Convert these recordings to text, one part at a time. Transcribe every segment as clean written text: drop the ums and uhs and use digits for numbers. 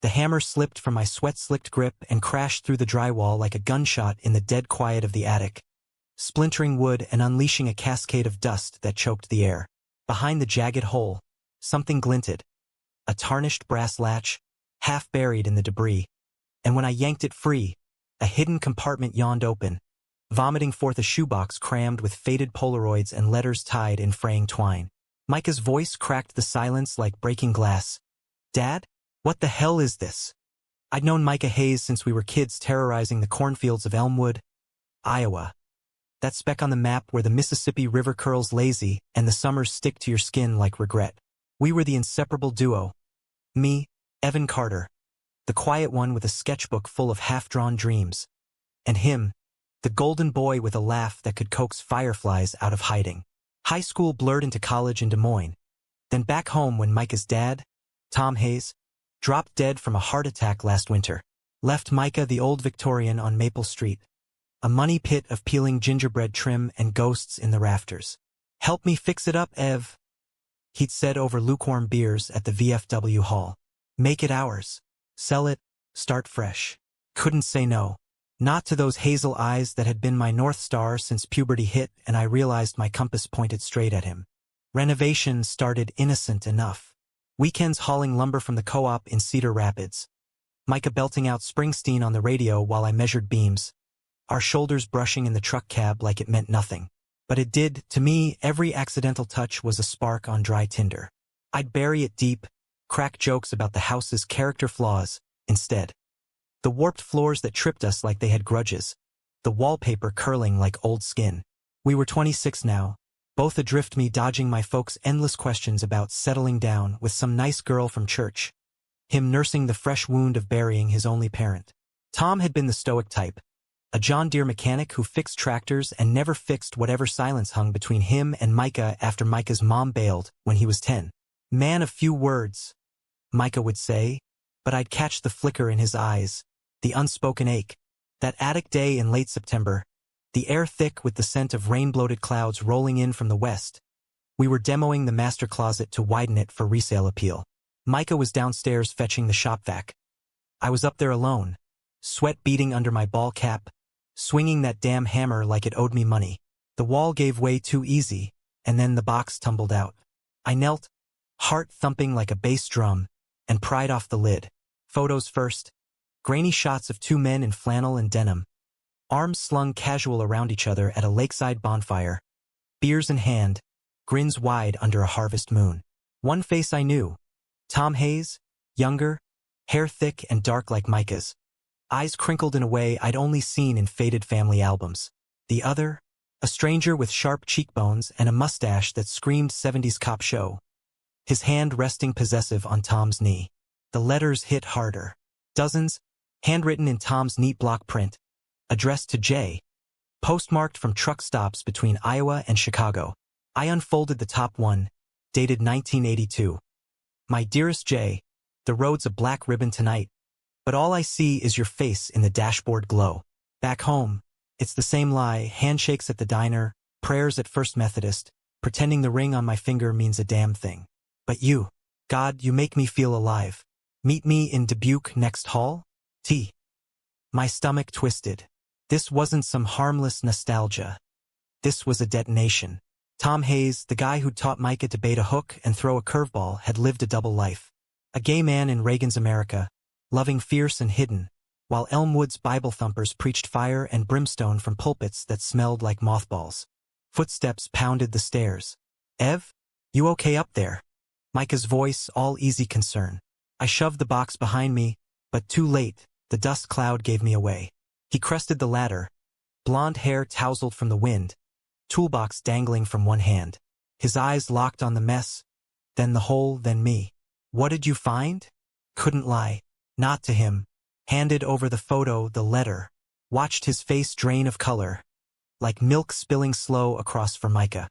The hammer slipped from my sweat-slicked grip and crashed through the drywall like a gunshot in the dead quiet of the attic, splintering wood and unleashing a cascade of dust that choked the air. Behind the jagged hole, something glinted. A tarnished brass latch, half buried in the debris. And when I yanked it free, a hidden compartment yawned open, vomiting forth a shoebox crammed with faded Polaroids and letters tied in fraying twine. Micah's voice cracked the silence like breaking glass. "Dad? What the hell is this?" I'd known Micah Hayes since we were kids terrorizing the cornfields of Elmwood, Iowa. That speck on the map where the Mississippi River curls lazy and the summers stick to your skin like regret. We were the inseparable duo. Me, Evan Carter, the quiet one with a sketchbook full of half-drawn dreams. And him, the golden boy with a laugh that could coax fireflies out of hiding. High school blurred into college in Des Moines. Then back home when Micah's dad, Tom Hayes, dropped dead from a heart attack last winter. Left Micah the old Victorian on Maple Street. A money pit of peeling gingerbread trim and ghosts in the rafters. "Help me fix it up, Ev," he'd said over lukewarm beers at the VFW hall. "Make it ours. Sell it, start fresh." Couldn't say no. Not to those hazel eyes that had been my North Star since puberty hit and I realized my compass pointed straight at him. Renovation started innocent enough. Weekends hauling lumber from the co-op in Cedar Rapids. Micah belting out Springsteen on the radio while I measured beams. Our shoulders brushing in the truck cab like it meant nothing. But it did. To me, every accidental touch was a spark on dry tinder. I'd bury it deep, crack jokes about the house's character flaws, instead. The warped floors that tripped us like they had grudges. The wallpaper curling like old skin. We were 26 now, both adrift, me dodging my folks' endless questions about settling down with some nice girl from church. Him nursing the fresh wound of burying his only parent. Tom had been the stoic type. A John Deere mechanic who fixed tractors and never fixed whatever silence hung between him and Micah after Micah's mom bailed when he was 10. "Man of few words," Micah would say, but I'd catch the flicker in his eyes, the unspoken ache. That attic day in late September, the air thick with the scent of rain-bloated clouds rolling in from the west. We were demoing the master closet to widen it for resale appeal. Micah was downstairs fetching the shop vac. I was up there alone, sweat beading under my ball cap, swinging that damn hammer like it owed me money. The wall gave way too easy, and then the box tumbled out. I knelt, heart thumping like a bass drum, and pried off the lid. Photos first. Grainy shots of two men in flannel and denim. Arms slung casual around each other at a lakeside bonfire. Beers in hand, grins wide under a harvest moon. One face I knew. Tom Hayes, younger, hair thick and dark like Micah's. Eyes crinkled in a way I'd only seen in faded family albums. The other, a stranger with sharp cheekbones and a mustache that screamed 70s cop show. His hand resting possessive on Tom's knee. The letters hit harder. Dozens, handwritten in Tom's neat block print. Addressed to Jay. Postmarked from truck stops between Iowa and Chicago. I unfolded the top one, dated 1982. "My dearest Jay, the road's a black ribbon tonight, but all I see is your face in the dashboard glow. Back home, it's the same lie, handshakes at the diner, prayers at First Methodist, pretending the ring on my finger means a damn thing. But you, God, you make me feel alive. Meet me in Dubuque next hall? T." My stomach twisted. This wasn't some harmless nostalgia. This was a detonation. Tom Hayes, the guy who taught Micah to bait a hook and throw a curveball, had lived a double life. A gay man in Reagan's America, loving fierce and hidden, while Elmwood's Bible thumpers preached fire and brimstone from pulpits that smelled like mothballs. Footsteps pounded the stairs. "Ev? You okay up there?" Micah's voice, all easy concern. I shoved the box behind me, but too late, the dust cloud gave me away. He crested the ladder, blonde hair tousled from the wind, toolbox dangling from one hand. His eyes locked on the mess, then the hole, then me. "What did you find?" Couldn't lie. Not to him. Handed over the photo, the letter. Watched his face drain of color, like milk spilling slow across for Micah.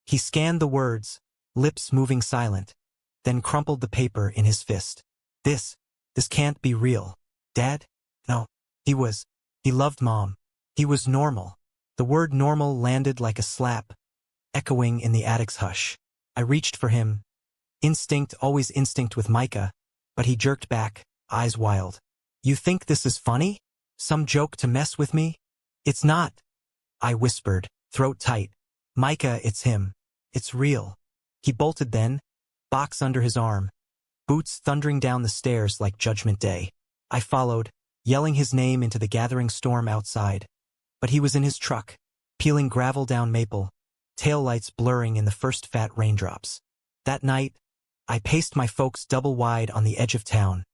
He scanned the words, lips moving silent, then crumpled the paper in his fist. This can't be real. Dad? No. He loved Mom. He was normal. The word normal landed like a slap, echoing in the attic's hush. I reached for him. Instinct, always instinct with Micah, but he jerked back, eyes wild. You think this is funny? Some joke to mess with me? It's not. I whispered, throat tight. Micah, it's him. It's real. He bolted then, box under his arm, boots thundering down the stairs like Judgment Day. I followed, yelling his name into the gathering storm outside. But he was in his truck, peeling gravel down Maple, taillights blurring in the first fat raindrops. That night, I paced my folks double wide on the edge of town,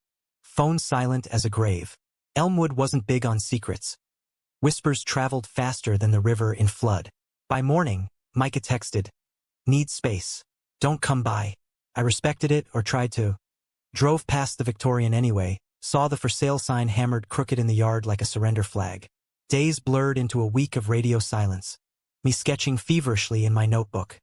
phone silent as a grave. Elmwood wasn't big on secrets. Whispers traveled faster than the river in flood. By morning, Micah texted, "Need space. Don't come by." I respected it, or tried to. Drove past the Victorian anyway, saw the for sale sign hammered crooked in the yard like a surrender flag. Days blurred into a week of radio silence, me sketching feverishly in my notebook.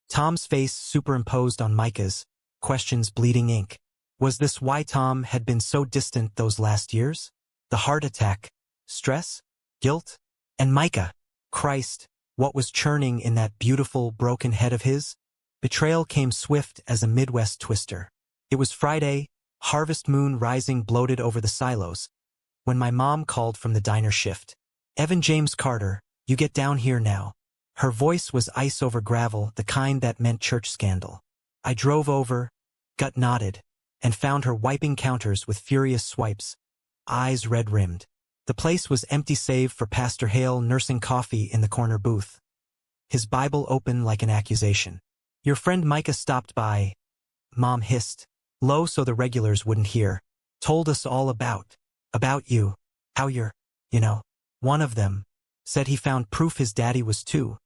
Tom's face superimposed on Micah's, questions bleeding ink. Was this why Tom had been so distant those last years? The heart attack, stress, guilt, and Micah. Christ, what was churning in that beautiful, broken head of his? Betrayal came swift as a Midwest twister. It was Friday, harvest moon rising bloated over the silos, when my mom called from the diner shift. "Evan James Carter, you get down here now." Her voice was ice over gravel, the kind that meant church scandal. I drove over, gut knotted, and found her wiping counters with furious swipes, eyes red-rimmed. The place was empty save for Pastor Hale nursing coffee in the corner booth, his Bible open like an accusation. "Your friend Micah stopped by," Mom hissed, low so the regulars wouldn't hear. "Told us all about you, how you're, one of them. Said he found proof his daddy was too,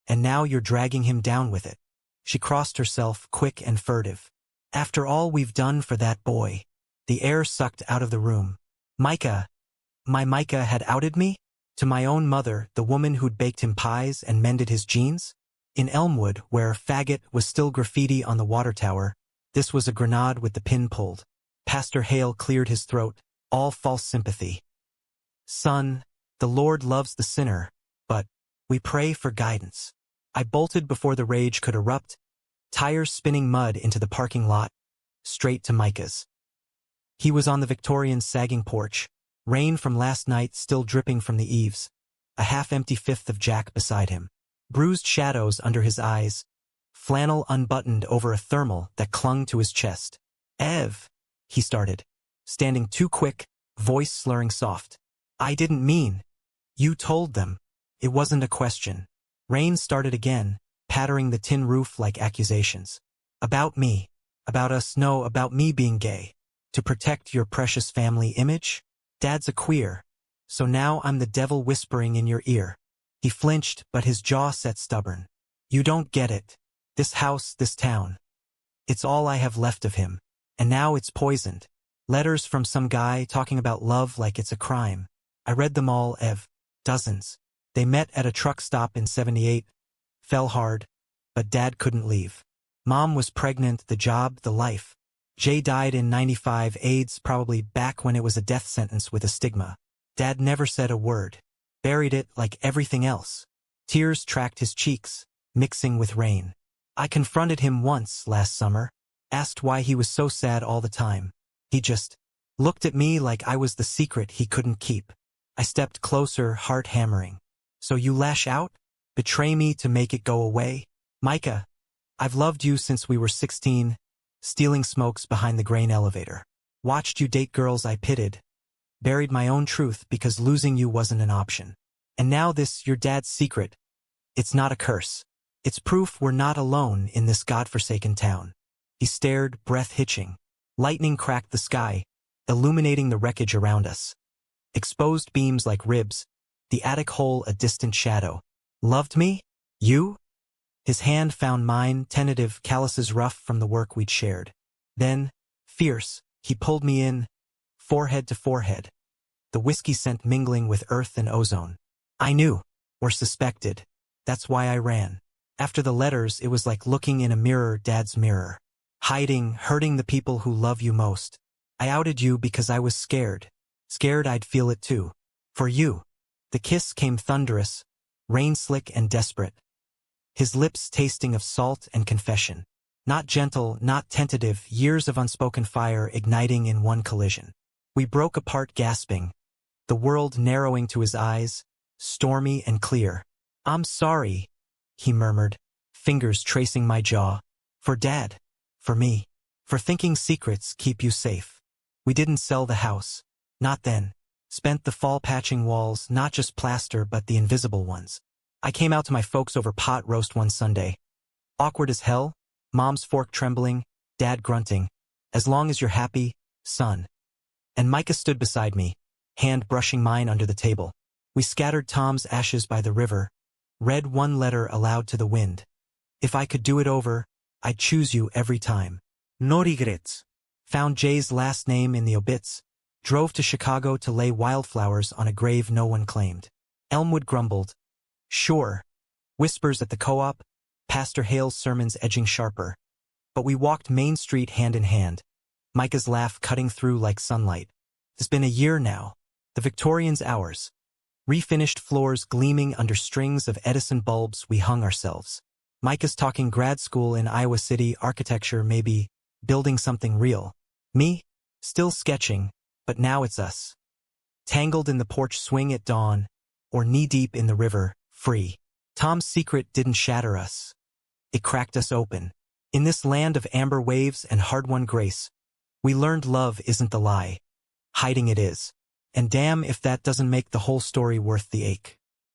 and now you're dragging him down with it." She crossed herself, quick and furtive. "After all we've done for that boy." The air sucked out of the room. My Micah had outed me? To my own mother, the woman who'd baked him pies and mended his jeans? In Elmwood, where faggot was still graffiti on the water tower, this was a grenade with the pin pulled. Pastor Hale cleared his throat, all false sympathy. "Son, the Lord loves the sinner, but we pray for guidance." I bolted before the rage could erupt, tires spinning mud into the parking lot, straight to Micah's. He was on the Victorian sagging porch, rain from last night still dripping from the eaves, a half-empty fifth of Jack beside him. Bruised shadows under his eyes, flannel unbuttoned over a thermal that clung to his chest. "Ev," he started, standing too quick, voice slurring soft. "I didn't mean." "You told them." It wasn't a question. Rain started again, pattering the tin roof like accusations. "About me. About us, no, about me being gay. To protect your precious family image? Dad's a queer. So now I'm the devil whispering in your ear." He flinched, but his jaw set stubborn. "You don't get it. This house, this town. It's all I have left of him. And now it's poisoned. Letters from some guy talking about love like it's a crime. I read them all, Ev. Dozens. They met at a truck stop in '78. Fell hard. But Dad couldn't leave. Mom was pregnant, the job, the life. Jay died in '95, AIDS, probably back when it was a death sentence with a stigma. Dad never said a word. Buried it like everything else. Tears tracked his cheeks, mixing with rain. I confronted him once last summer, asked why he was so sad all the time. He just looked at me like I was the secret he couldn't keep. I stepped closer, heart hammering. "So you lash out? Betray me to make it go away? Micah, I've loved you since we were 16, stealing smokes behind the grain elevator. Watched you date girls I pitied. Buried my own truth because losing you wasn't an option. And now this, your dad's secret. It's not a curse. It's proof we're not alone in this godforsaken town." He stared, breath hitching. Lightning cracked the sky, illuminating the wreckage around us. Exposed beams like ribs, the attic hole a distant shadow. "Loved me? You?" His hand found mine, tentative, calluses rough from the work we'd shared. Then, fierce, he pulled me in, forehead to forehead, the whiskey scent mingling with earth and ozone. I knew, or suspected. That's why I ran. After the letters, it was like looking in a mirror, Dad's mirror. Hiding, hurting the people who love you most. I outed you because I was scared. Scared I'd feel it too. For you. The kiss came thunderous, rain-slick and desperate. His lips tasting of salt and confession. Not gentle, not tentative, years of unspoken fire igniting in one collision. We broke apart gasping, the world narrowing to his eyes, stormy and clear. "I'm sorry," he murmured, fingers tracing my jaw. "For Dad. For me. For thinking secrets keep you safe. We didn't sell the house. Not then. Spent the fall patching walls, not just plaster but the invisible ones. I came out to my folks over pot roast one Sunday. Awkward as hell, Mom's fork trembling, Dad grunting. As long as you're happy, son." And Micah stood beside me, hand brushing mine under the table. We scattered Tom's ashes by the river, read one letter aloud to the wind. "If I could do it over, I'd choose you every time. No regrets." Found Jay's last name in the obits, drove to Chicago to lay wildflowers on a grave no one claimed. Elmwood grumbled. "Sure." Whispers at the co-op, Pastor Hale's sermons edging sharper. But we walked Main Street hand in hand, Micah's laugh cutting through like sunlight. It's been a year now. The Victorians ours. Refinished floors gleaming under strings of Edison bulbs we hung ourselves. Micah's talking grad school in Iowa City, architecture maybe, building something real. Me? Still sketching, but now it's us. Tangled in the porch swing at dawn, or knee-deep in the river, free. Tom's secret didn't shatter us. It cracked us open. In this land of amber waves and hard-won grace, we learned love isn't the lie. Hiding it is. And damn if that doesn't make the whole story worth the ache.